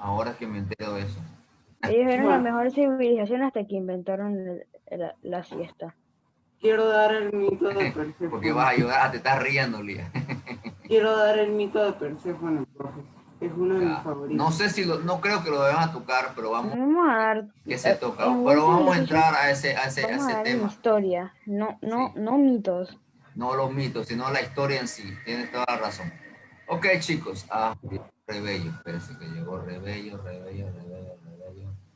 Ahora que me entero de eso. Ellos eran la Bueno, mejor civilización hasta que inventaron la siesta. quiero dar el mito de Porque vas a Perséfone. ayudar, te estás riendo, Lía. Quiero dar el mito de Perséfone, profe. Es uno de mis Ya. No favoritos. sé si no creo que lo deban a tocar, pero vamos Vamos a dar, que se toca. en World Pero vamos a Civilization, entrar a ese, a ese, a vamos a ese dar en tema. historia, no, no, Sí. no mitos. No los mitos, sino la historia en sí. Tienes toda la razón. Ok, chicos. Rebello. Espérense que llegó Rebello.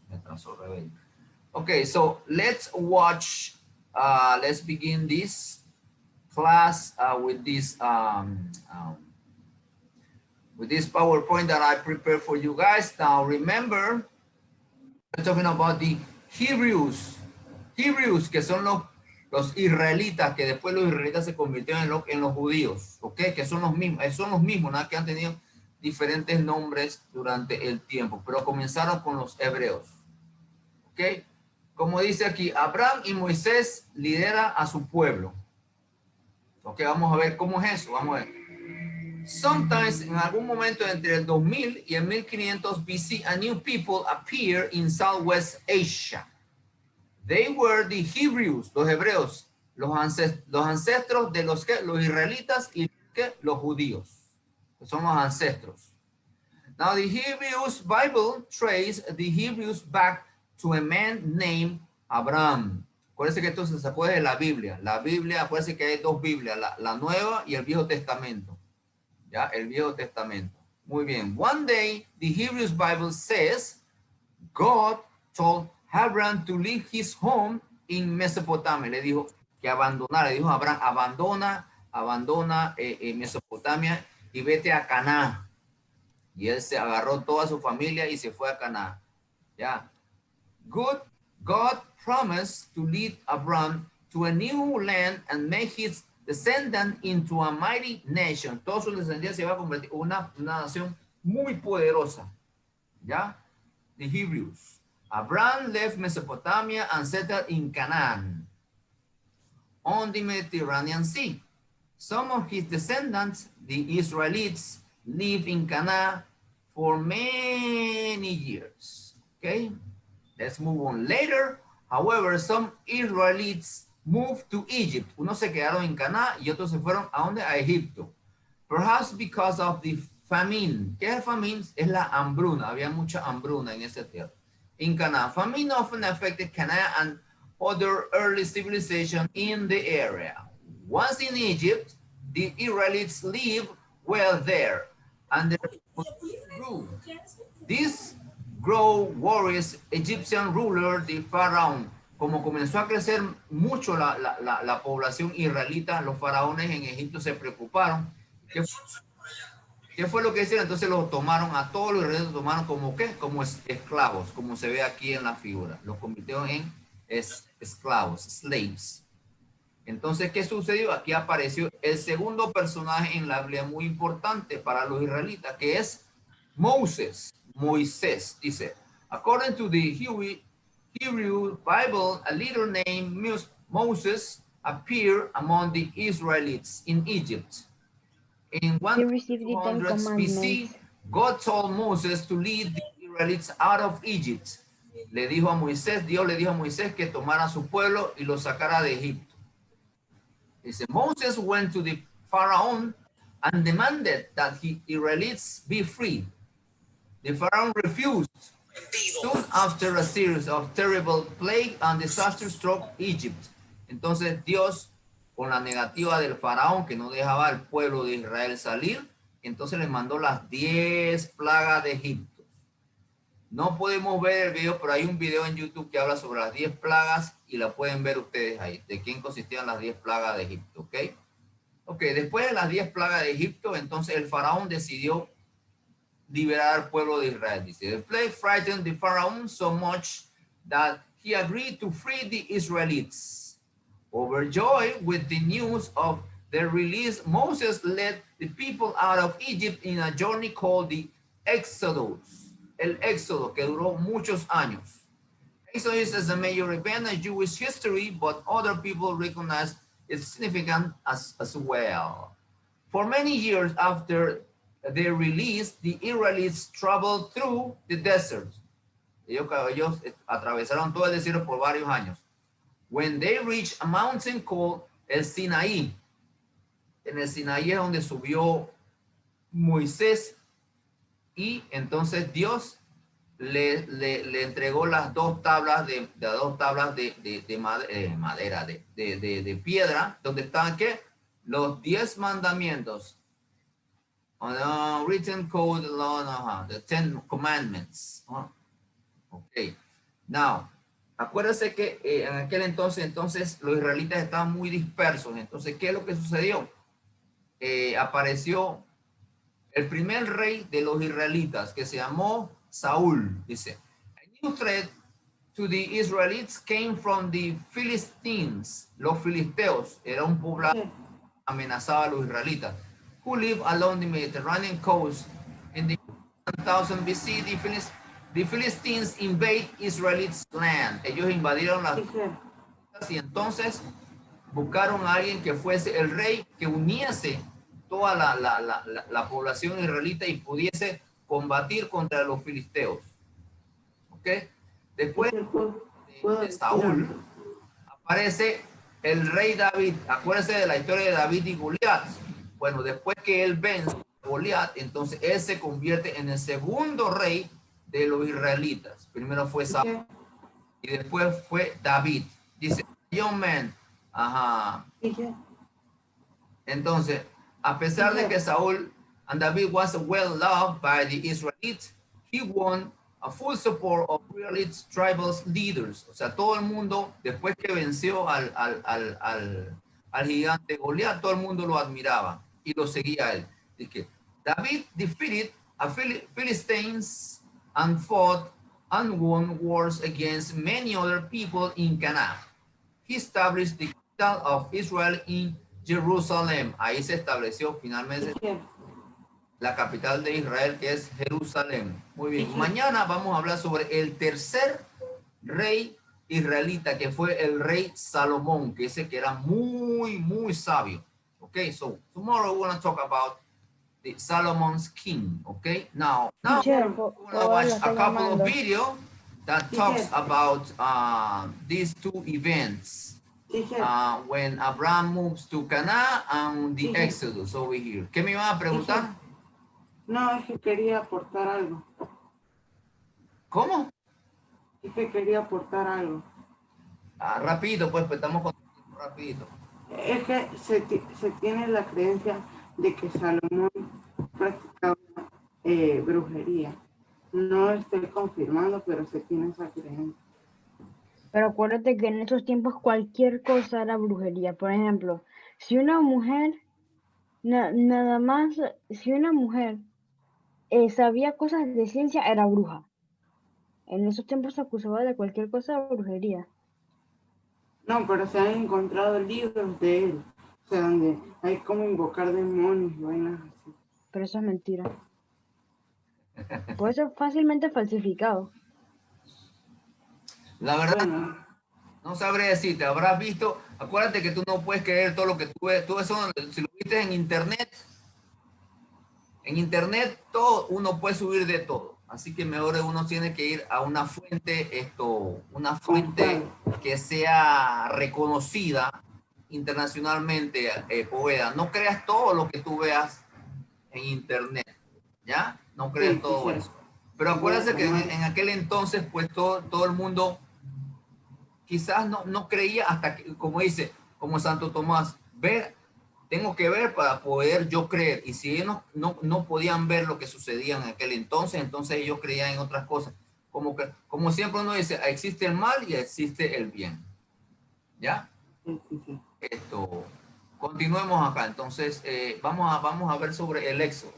Me atrasó Rebello. Okay, so let's watch. Let's begin this class with this PowerPoint that I prepared for you guys. Now remember, we're talking about the Hebrews. Hebrews, que son los israelitas, que después los israelitas se convirtieron en los judíos, ¿ok? Que son los mismos, nada que han tenido diferentes nombres durante el tiempo, pero comenzaron con los hebreos, ¿ok? Como dice aquí, Abraham y Moisés lidera a su pueblo. Ok, vamos a ver cómo es eso, vamos a ver. Sometimes, en algún momento entre el 2000 y el 1500 BC, a new people appear in Southwest Asia. They were the Hebrews, los hebreos, los ancestros de los israelitas y los judíos, que son los ancestros. Now the Hebrews Bible traces the Hebrews back to a man named Abraham. Acuérdense que esto se sacó de la Biblia. La Biblia, acuérdense que hay dos Biblias, la Nueva y el Viejo Testamento. ¿Ya? El Viejo Testamento. Muy bien. One day, the Hebrews Bible says, God told Abraham to leave his home in Mesopotamia. Le dijo que abandonara. Le dijo a Abraham, abandona Mesopotamia y vete a Canaán. Y él se agarró toda su familia y se fue a Canaán. Ya. God promised to lead Abraham to a new land and make his descendant into a mighty nation. Todos sus descendientes se va a convertir en una nación muy poderosa. ¿Ya? The Hebrews. Abraham left Mesopotamia and settled in Canaan on the Mediterranean Sea. Some of his descendants, the Israelites, lived in Canaan for many years. Okay? Let's move on. Later, however, some Israelites moved to Egypt. Unos se quedaron en Canaán y otros se fueron a dónde? A Egipto. Perhaps because of the famine. ¿Qué es el famine? Es la hambruna. Había mucha hambruna en ese tierra. In Canaán. Famine often affected Canaan and other early civilization in the area. Once in Egypt, the Israelites lived well there, and they grew. This grow worries Egyptian ruler, the Pharaoh. Como comenzó a crecer mucho la población israelita, los faraones en Egipto se preocuparon. ¿Qué fue lo que hicieron? Entonces los tomaron a todos los israelitas, tomaron como ¿qué? Como esclavos, como se ve aquí en la figura. Los convirtieron en esclavos, slaves. Entonces, ¿qué sucedió? Aquí apareció el segundo personaje en la Biblia muy importante para los israelitas, que es Moisés. Dice, according to the Hebrew Bible, a leader named Moses appeared among the Israelites in Egypt. In He received the 10 1200 commandments. BC, God told Moses to lead the Israelites out of Egypt. Le dijo a Moisés, Dios le dijo a Moisés que tomara a su pueblo y lo sacara de Egipto. Dice, Moses went to the Pharaoh and demanded that the Israelites be freed. The Pharaoh refused. Soon after, a series of terrible plague and disaster struck Egypt. Entonces Dios, con la negativa del faraón que no dejaba al pueblo de Israel salir, entonces les mandó las 10 plagas de Egipto. No podemos ver el video, pero hay un video en YouTube que habla sobre las 10 plagas y la pueden ver ustedes ahí, de quién consistían las 10 plagas de Egipto, ¿ok? Ok, después de las 10 plagas de Egipto, entonces el faraón decidió liberar al pueblo de Israel. Dice, the plague frightened the Pharaoh so much that he agreed to free the Israelites. Overjoyed with the news of their release, Moses led the people out of Egypt in a journey called the Exodus. El Éxodo, que duró muchos años. Exodus is a major event in Jewish history, but other people recognize its significance as well. For many years after they released, the Israelites traveled through the desert. Ellos atravesaron todo el desierto por varios años. When they reached a mountain called el Sinaí. En el Sinaí es donde subió Moisés y entonces Dios le entregó las dos tablas de madera, de piedra, donde estaban ¿qué? Los 10 mandamientos. Written code, the 10 commandments. Ok. Now, acuérdense que en aquel entonces los israelitas estaban muy dispersos. Entonces, ¿qué es lo que sucedió? Apareció el primer rey de los israelitas que se llamó Saúl. Dice, a new threat to the Israelites came from the Philistines. Los filisteos era un poblado que amenazaba a los israelitas, who live along the Mediterranean coast. In the 1000 BC, the Philistines invade Israelites' land. Ellos invadieron las y entonces buscaron a alguien que fuese el rey, que uniese toda la población israelita y pudiese combatir contra los filisteos. ¿Ok? Después de Saúl aparece el rey David. Acuérdense de la historia de David y Goliat. Bueno, después que él vence a Goliat, entonces él se convierte en el segundo rey de los israelitas. Primero fue Saúl y después fue David. Dice, young man. Ajá. Entonces, a pesar de que Saúl and David was well loved by the Israelites, he won a full support of Israelites tribal leaders. O sea, todo el mundo, después que venció al gigante Goliat, todo el mundo lo admiraba y lo seguía a él. Dice que David defeated a Philistines and fought and won wars against many other people in Canaan. He established the capital of Israel in Jerusalem. Ahí se estableció finalmente la capital de Israel, que es Jerusalén. Muy bien. Mañana vamos a hablar sobre el tercer rey israelita, que fue el rey Salomón, que ese que era muy, muy sabio. Okay, so tomorrow we're going to talk about the Solomon's king. Okay, now we're going to watch a couple of videos that talks about these two events. When Abraham moves to Canaan and the Exodus over here. ¿Qué me iban a preguntar? No, es que quería aportar algo. ¿Cómo? Es que quería aportar algo. Rapidito, pues estamos con rapidito. Es que se tiene la creencia de que Salomón practicaba brujería. No estoy confirmando, pero se tiene esa creencia. Pero acuérdate que en esos tiempos cualquier cosa era brujería. Por ejemplo, si una mujer, nada más, si una mujer sabía cosas de ciencia, era bruja. En esos tiempos se acusaba de cualquier cosa de brujería. No, pero se han encontrado libros de él. O sea, donde hay como invocar demonios y vainas así. Pero eso es mentira. Puede ser fácilmente falsificado. La verdad, Bueno, no sabré decirte, habrás visto, acuérdate que tú no puedes creer todo lo que tú ves, todo eso, si lo viste en internet todo, uno puede subir de todo, así que mejor uno tiene que ir a una fuente, que sea reconocida internacionalmente, Poveda. No creas todo lo que tú veas en internet, ¿ya? No creas todo eso. Pero acuérdate que en aquel entonces, pues todo el mundo quizás no creía hasta que, como dice, como Santo Tomás, tengo que ver para poder yo creer. Y si ellos no podían ver lo que sucedía en aquel entonces ellos creían en otras cosas. Como siempre uno dice, existe el mal y existe el bien. ¿Ya? sí. Continuemos acá. Entonces, vamos a ver sobre el Éxodo.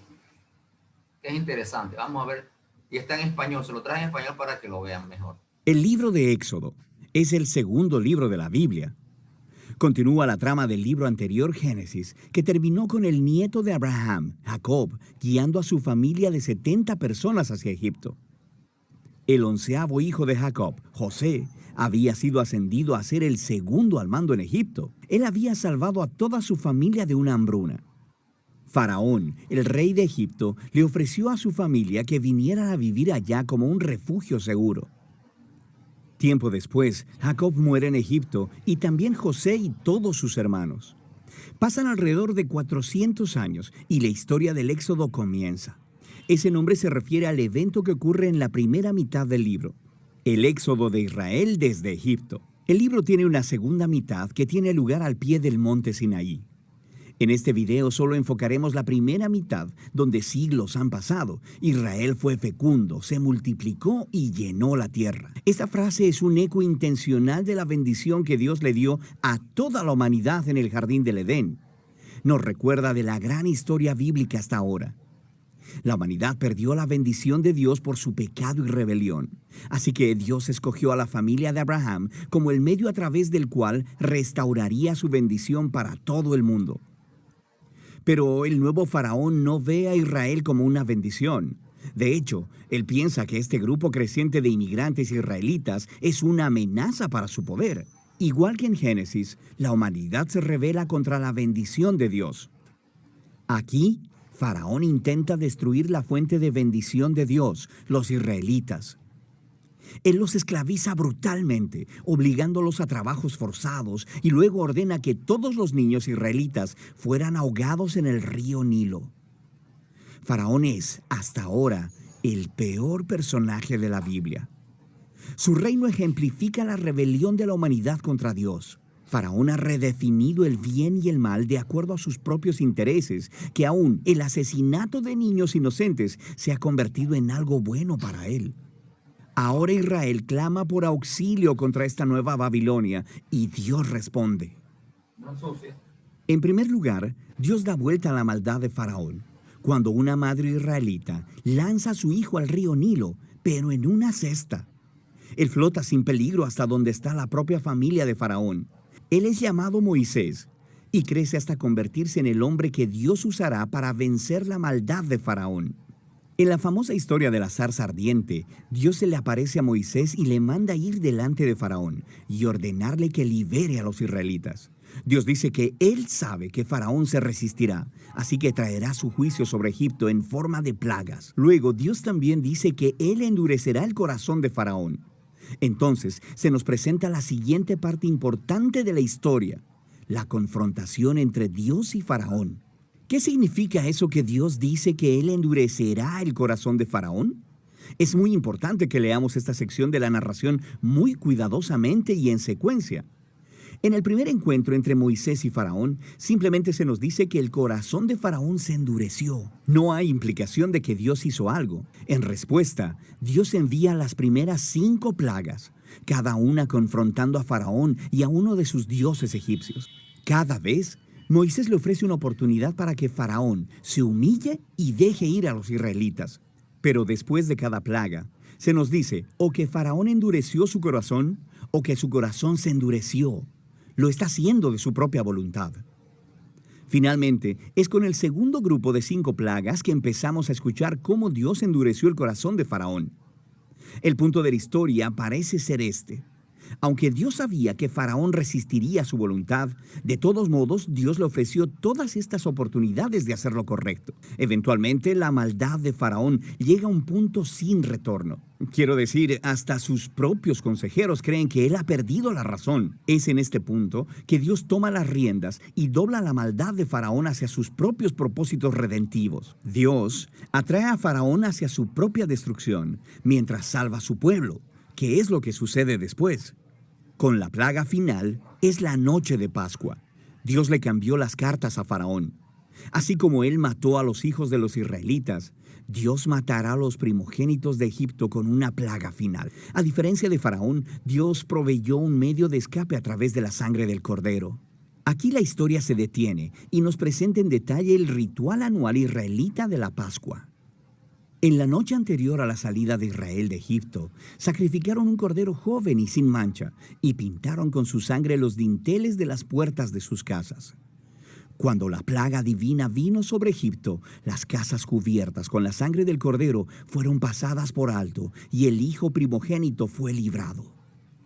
Que es interesante. Vamos a ver. Y está en español. Se lo traje en español para que lo vean mejor. El libro de Éxodo es el segundo libro de la Biblia. Continúa la trama del libro anterior, Génesis, que terminó con el nieto de Abraham, Jacob, guiando a su familia de 70 personas hacia Egipto. El 11º hijo de Jacob, José, había sido ascendido a ser el segundo al mando en Egipto. Él había salvado a toda su familia de una hambruna. Faraón, el rey de Egipto, le ofreció a su familia que vinieran a vivir allá como un refugio seguro. Tiempo después, Jacob muere en Egipto y también José y todos sus hermanos. Pasan alrededor de 400 años y la historia del Éxodo comienza. Ese nombre se refiere al evento que ocurre en la primera mitad del libro, el Éxodo de Israel desde Egipto. El libro tiene una segunda mitad que tiene lugar al pie del monte Sinaí. En este video solo enfocaremos la primera mitad, donde siglos han pasado. Israel fue fecundo, se multiplicó y llenó la tierra. Esta frase es un eco intencional de la bendición que Dios le dio a toda la humanidad en el jardín del Edén. Nos recuerda de la gran historia bíblica hasta ahora. La humanidad perdió la bendición de Dios por su pecado y rebelión. Así que Dios escogió a la familia de Abraham como el medio a través del cual restauraría su bendición para todo el mundo. Pero el nuevo faraón no ve a Israel como una bendición. De hecho, él piensa que este grupo creciente de inmigrantes israelitas es una amenaza para su poder. Igual que en Génesis, la humanidad se rebela contra la bendición de Dios. Aquí, Faraón intenta destruir la fuente de bendición de Dios, los israelitas. Él los esclaviza brutalmente, obligándolos a trabajos forzados, y luego ordena que todos los niños israelitas fueran ahogados en el río Nilo. Faraón es, hasta ahora, el peor personaje de la Biblia. Su reino ejemplifica la rebelión de la humanidad contra Dios. Faraón ha redefinido el bien y el mal de acuerdo a sus propios intereses, que aún el asesinato de niños inocentes se ha convertido en algo bueno para él. Ahora Israel clama por auxilio contra esta nueva Babilonia y Dios responde. En primer lugar, Dios da vuelta a la maldad de Faraón, cuando una madre israelita lanza a su hijo al río Nilo, pero en una cesta. Él flota sin peligro hasta donde está la propia familia de Faraón. Él es llamado Moisés y crece hasta convertirse en el hombre que Dios usará para vencer la maldad de Faraón. En la famosa historia de la zarza ardiente, Dios se le aparece a Moisés y le manda ir delante de Faraón y ordenarle que libere a los israelitas. Dios dice que Él sabe que Faraón se resistirá, así que traerá su juicio sobre Egipto en forma de plagas. Luego, Dios también dice que Él endurecerá el corazón de Faraón. Entonces, se nos presenta la siguiente parte importante de la historia, la confrontación entre Dios y Faraón. ¿Qué significa eso que Dios dice que Él endurecerá el corazón de Faraón? Es muy importante que leamos esta sección de la narración muy cuidadosamente y en secuencia. En el primer encuentro entre Moisés y Faraón, simplemente se nos dice que el corazón de Faraón se endureció. No hay implicación de que Dios hizo algo. En respuesta, Dios envía las primeras 5 plagas, cada una confrontando a Faraón y a uno de sus dioses egipcios. Cada vez, Moisés le ofrece una oportunidad para que Faraón se humille y deje ir a los israelitas. Pero después de cada plaga, se nos dice o que Faraón endureció su corazón o que su corazón se endureció. Lo está haciendo de su propia voluntad. Finalmente, es con el segundo grupo de 5 plagas que empezamos a escuchar cómo Dios endureció el corazón de Faraón. El punto de la historia parece ser este. Aunque Dios sabía que Faraón resistiría su voluntad, de todos modos Dios le ofreció todas estas oportunidades de hacer lo correcto. Eventualmente, la maldad de Faraón llega a un punto sin retorno. Quiero decir, hasta sus propios consejeros creen que él ha perdido la razón. Es en este punto que Dios toma las riendas y dobla la maldad de Faraón hacia sus propios propósitos redentivos. Dios atrae a Faraón hacia su propia destrucción, mientras salva a su pueblo. ¿Qué es lo que sucede después? Con la plaga final, es la noche de Pascua. Dios le cambió las cartas a Faraón. Así como él mató a los hijos de los israelitas, Dios matará a los primogénitos de Egipto con una plaga final. A diferencia de Faraón, Dios proveyó un medio de escape a través de la sangre del cordero. Aquí la historia se detiene y nos presenta en detalle el ritual anual israelita de la Pascua. En la noche anterior a la salida de Israel de Egipto, sacrificaron un cordero joven y sin mancha, y pintaron con su sangre los dinteles de las puertas de sus casas. Cuando la plaga divina vino sobre Egipto, las casas cubiertas con la sangre del cordero fueron pasadas por alto, y el hijo primogénito fue librado.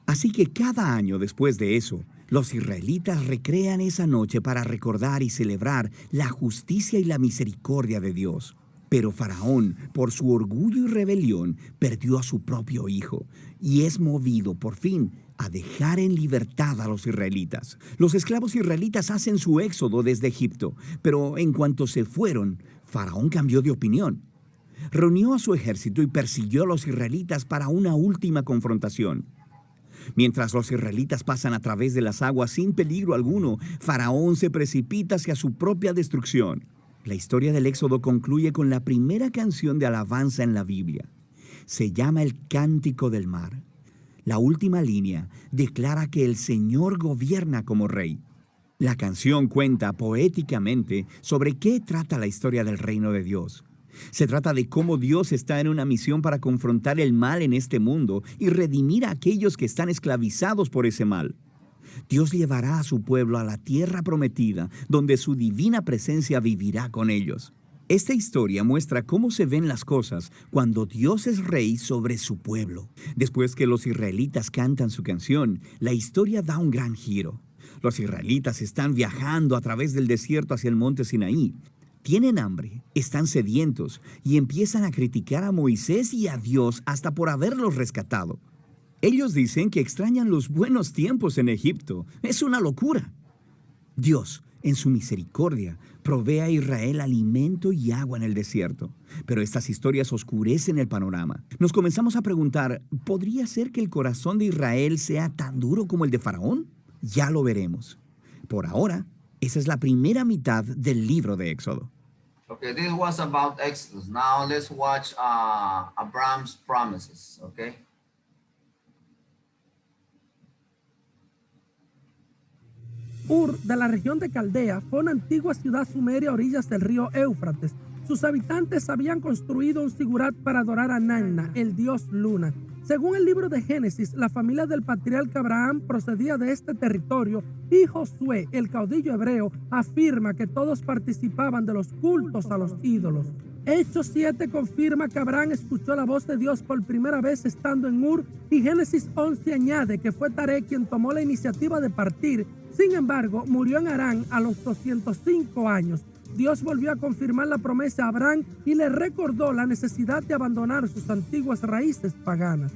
Así que cada año después de eso, Los israelitas recrean esa noche para recordar y celebrar la justicia y la misericordia de Dios. Pero Faraón, por su orgullo y rebelión, perdió a su propio hijo y es movido por fin a dejar en libertad a los israelitas. Los esclavos israelitas hacen su éxodo desde Egipto, pero en cuanto se fueron, Faraón cambió de opinión. Reunió a su ejército y persiguió a los israelitas para una última confrontación. Mientras los israelitas pasan a través de las aguas sin peligro alguno, Faraón se precipita hacia su propia destrucción. La historia del Éxodo concluye con la primera canción de alabanza en la Biblia. Se llama el Cántico del Mar. La última línea declara que el Señor gobierna como rey. La canción cuenta poéticamente sobre qué trata la historia del reino de Dios. Se trata de cómo Dios está en una misión para confrontar el mal en este mundo y redimir a aquellos que están esclavizados por ese mal. Dios llevará a su pueblo a la tierra prometida, donde su divina presencia vivirá con ellos. Esta historia muestra cómo se ven las cosas cuando Dios es rey sobre su pueblo. Después que los israelitas cantan su canción, la historia da un gran giro. Los israelitas están viajando a través del desierto hacia el monte Sinaí. Tienen hambre, están sedientos y empiezan a criticar a Moisés y a Dios hasta por haberlos rescatado. Ellos dicen que extrañan los buenos tiempos en Egipto. Es una locura. Dios, en su misericordia, provee a Israel alimento y agua en el desierto. Pero estas historias oscurecen el panorama. Nos comenzamos a preguntar, ¿podría ser que el corazón de Israel sea tan duro como el de Faraón? Ya lo veremos. Por ahora, esa es la primera mitad del libro de Éxodo. Okay, this was about Exodus. Now let's watch Abraham's promises, okay? Ur, de la región de Caldea, fue una antigua ciudad sumeria a orillas del río Éufrates. Sus habitantes habían construido un sigurat para adorar a Nanna, el dios Luna. Según el libro de Génesis, la familia del patriarca Abraham procedía de este territorio y Josué, el caudillo hebreo, afirma que todos participaban de los cultos a los ídolos. Hechos 7 confirma que Abraham escuchó la voz de Dios por primera vez estando en Ur y Génesis 11 añade que fue Taré quien tomó la iniciativa de partir. Sin embargo, murió en Harán a los 205 años. Dios volvió a confirmar la promesa a Abraham y le recordó la necesidad de abandonar sus antiguas raíces paganas.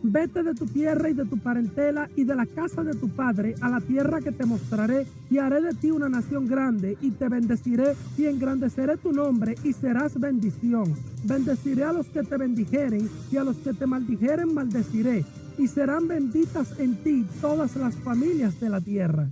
Vete de tu tierra y de tu parentela y de la casa de tu padre a la tierra que te mostraré y haré de ti una nación grande y te bendeciré y engrandeceré tu nombre y serás bendición. Bendeciré a los que te bendijeren y a los que te maldijeren maldeciré y serán benditas en ti todas las familias de la tierra.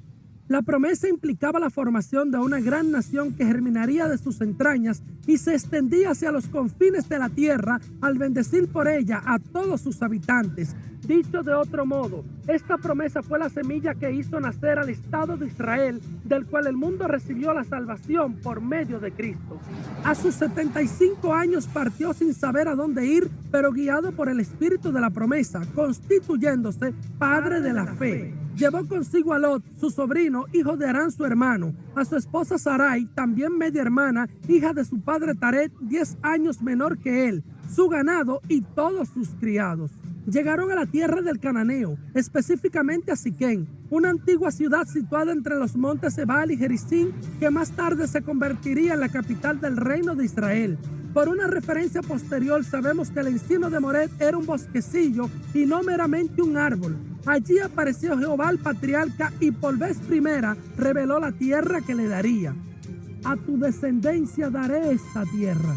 La promesa implicaba la formación de una gran nación que germinaría de sus entrañas y se extendía hacia los confines de la tierra al bendecir por ella a todos sus habitantes. Dicho de otro modo, esta promesa fue la semilla que hizo nacer al Estado de Israel, del cual el mundo recibió la salvación por medio de Cristo. A sus 75 años partió sin saber a dónde ir, pero guiado por el Espíritu de la promesa, constituyéndose padre de la fe. Llevó consigo a Lot, su sobrino, hijo de Harán su hermano, a su esposa Sarai, también media hermana, hija de su padre Taret, 10 años menor que él, su ganado y todos sus criados. Llegaron a la tierra del Cananeo, específicamente a Siquén, una antigua ciudad situada entre los montes Ebal y Gerizim, que más tarde se convertiría en la capital del reino de Israel. Por una referencia posterior sabemos que el encino de Mored era un bosquecillo y no meramente un árbol. Allí apareció Jehová el patriarca y por vez primera reveló la tierra que le daría. A tu descendencia daré esta tierra.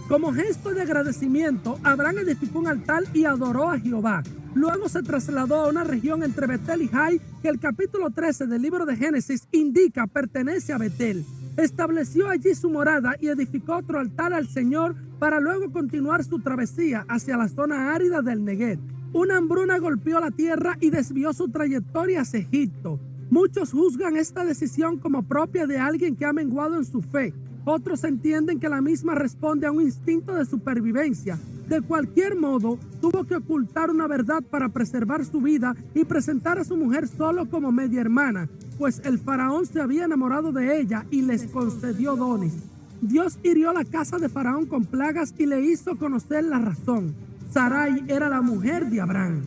Como gesto de agradecimiento, Abraham edificó un altar y adoró a Jehová. Luego se trasladó a una región entre Betel y Jai, que el capítulo 13 del libro de Génesis indica pertenece a Betel. Estableció allí su morada y edificó otro altar al Señor para luego continuar su travesía hacia la zona árida del Negev. Una hambruna golpeó la tierra y desvió su trayectoria hacia Egipto. Muchos juzgan esta decisión como propia de alguien que ha menguado en su fe. Otros entienden que la misma responde a un instinto de supervivencia. De cualquier modo, tuvo que ocultar una verdad para preservar su vida y presentar a su mujer solo como media hermana, pues el faraón se había enamorado de ella y les concedió dones. Dios hirió la casa de Faraón con plagas y le hizo conocer la razón. Sarai era la mujer de Abraham.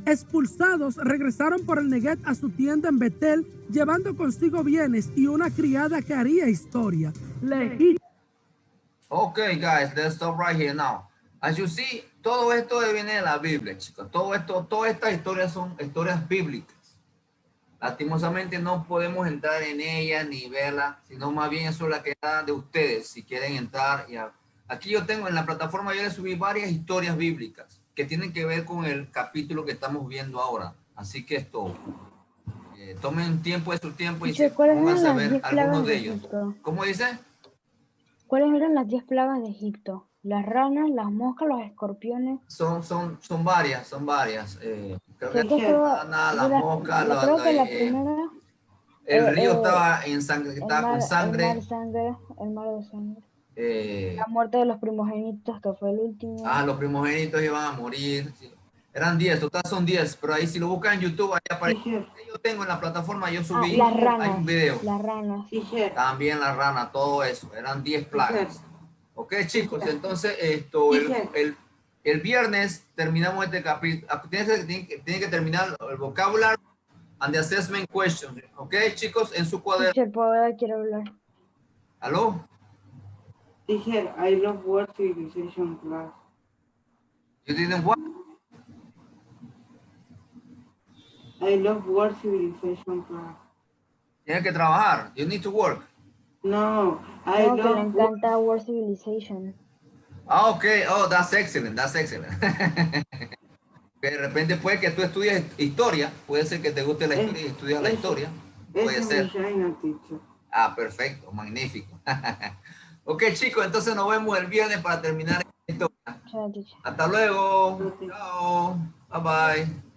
Expulsados, regresaron por el Neguet a su tienda en Betel, llevando consigo bienes y una criada que haría historia. La egipcia Okay, guys, let's stop right here now. As you see, todo esto viene de la Biblia, chicos. Todo esto, todas estas historias son historias bíblicas. Lastimosamente no podemos entrar en ellas ni verlas, sino más bien eso es la que da de ustedes, si quieren entrar. Aquí yo tengo en la plataforma, yo le subí varias historias bíblicas que tienen que ver con el capítulo que estamos viendo ahora. Así que esto, tomen tiempo de su tiempo y Teacher, se ¿cuáles pónganse a eran las ver 10 plagas algunos de de ellos. Egipto? ¿Cómo dice? ¿Cuáles eran las 10 plagas de Egipto? Las ranas, las moscas, los escorpiones. Son varias, son varias. Creo que Sé que estaba, las moscas, creo que la primera, el río eh, estaba en sangre, estaba con el sangre. mar sangre, el mar de sangre. eh, La muerte de los primogénitos, que fue el último. los primogénitos iban a morir. Sí. Eran 10, total son 10, pero ahí si lo buscan en YouTube, ahí aparece. Teacher, Yo tengo en la plataforma, yo Ah, subí, las hay ranas, un video. las ranas. teacher, También la rana, todo eso, eran 10 plagas. Ok, chicos, entonces Teacher. el viernes terminamos este capítulo. Tiene que terminar el vocabulario and the assessment question. Ok, chicos, en su cuaderno. Teacher, ¿puedo quiero hablar? ¿Aló? Teacher, I love World Civilization class. You didn't what? I love World Civilization class. Tienes que trabajar. You need to work. No, I No, que le love World. encanta World Civilization. Ah, ok. Oh, that's excellent. That's excellent. Que de repente puede que tú estudies historia. Puede ser que te guste la historia y estudias la historia. Puede Ese ser. es mi China, teacher. Ah, perfecto. Magnífico. Ok, chicos. Entonces nos vemos el viernes para terminar esto. Chao, teacher. Hasta luego. Ok. Chao. Bye bye.